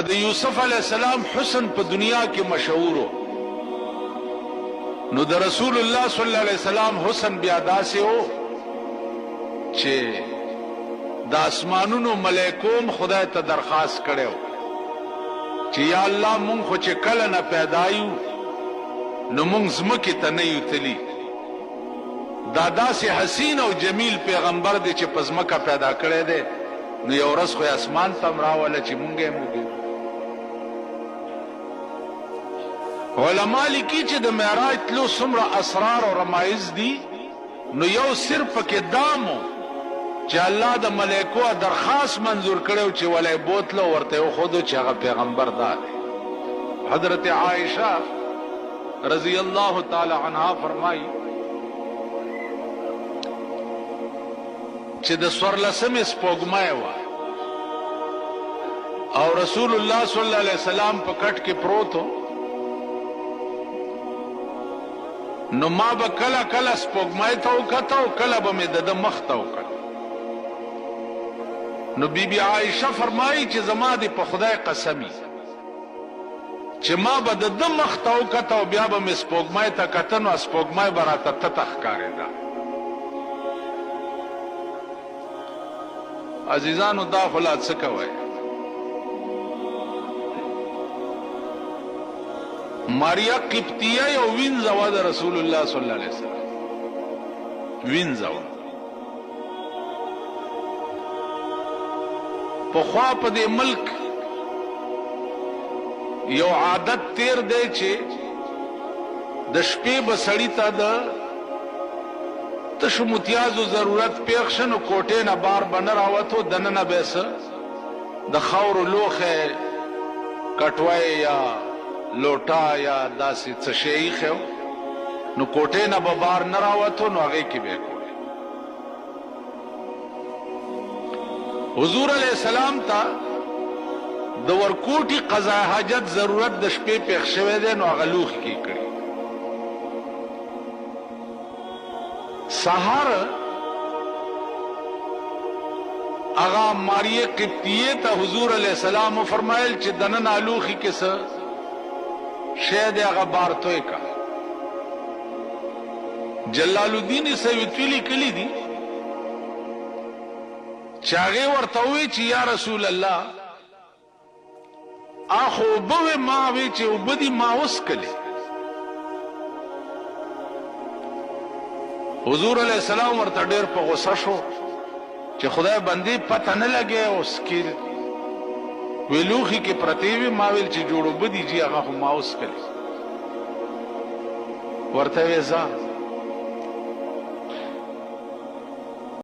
د یوسف علیہ السلام حسن په دنیا کې مشهور و، نو د رسول الله صلی الله علیه وسلم حسن بیا داسې و چې د اسمانونو ملائکوم خدای ته درخواست کړو چې یا الله مونږ خو چې کله نه پیدا یو نو مونږ ځمکې ته نه یو تلي، دا داسې حسین او جمیل پیغمبر دی چې په ځمکه پیدا کړی دی، نو یو ورځ خو اسمان ته هم راوله چې مونږ یې وګورو. علما لیکي چې د معراج تلو څومره اسرار او رمایز دي، نو یو صرف پکې دامو چې الله د ملائکو درخواست منظور کړو چې ولې بوتلو ورته خودو چې هغه پیغمبر دی. حضرت عائشہ رضی اللہ تعالی عنہا فرمائی چې د سورلسمې سپوږمۍ وه او رسول الله صلی الله علیه وسلم په کټ کې پروت و، نو ما به کله کله سپوږمۍ ته وکته او کله به مې د ده مخ ته وکته. نو بی بی عائشہ فرمایي چې زما دې په خدای قسمی چې ما به د ده مخ ته وکته او بیا به مې سپوږمۍ ته کته، نو سپوږمۍ به راته تته ښکارېده. عزیزانو دا خو لا څه کوئ، ماریا قبطیه یو وینځه وه د رسول الله صلی الله علیه وسلم، وینځه وه. پخوا په دې ملک یو عادت تیر دی چې د شپې به سړي ته د تشو متیازو ضرورت پیښ شه، نو کوټې نه بار به نه راوتو، دننه به څه د خاورو لوښی کټوی یا لوټا یا داسې څه شی ایښی و، نو کوټې نه به بار نه راوتو، نو هغې کې به یې کولې. حضور علیہ السلام ته د ورکوټي قضا حاجت ضرورت د شپې پیښ شوی دی، نو هغه لوښي کې کړي. سهار هغه ماریه قبطیه ته حضور علیہ السلام فرمایل چې دننه لوښي کې څه شی دی هغه بار توی کا. جلال الدین سیوطي لیکلي دي چې هغې ورته ووی چې یا رسول الله اخو اوبه وې، ما وی چې اوبه دي ما وڅکلې. حضور علیہ السلام ورته ډېر په غوسه شو چې خدای بندې پته نه لګی اوس کې وی لوښي کې پرتې وې، ما ویل چې جوړ اوبه دي جي هغه خو ما وڅکلې. ورته وې ځه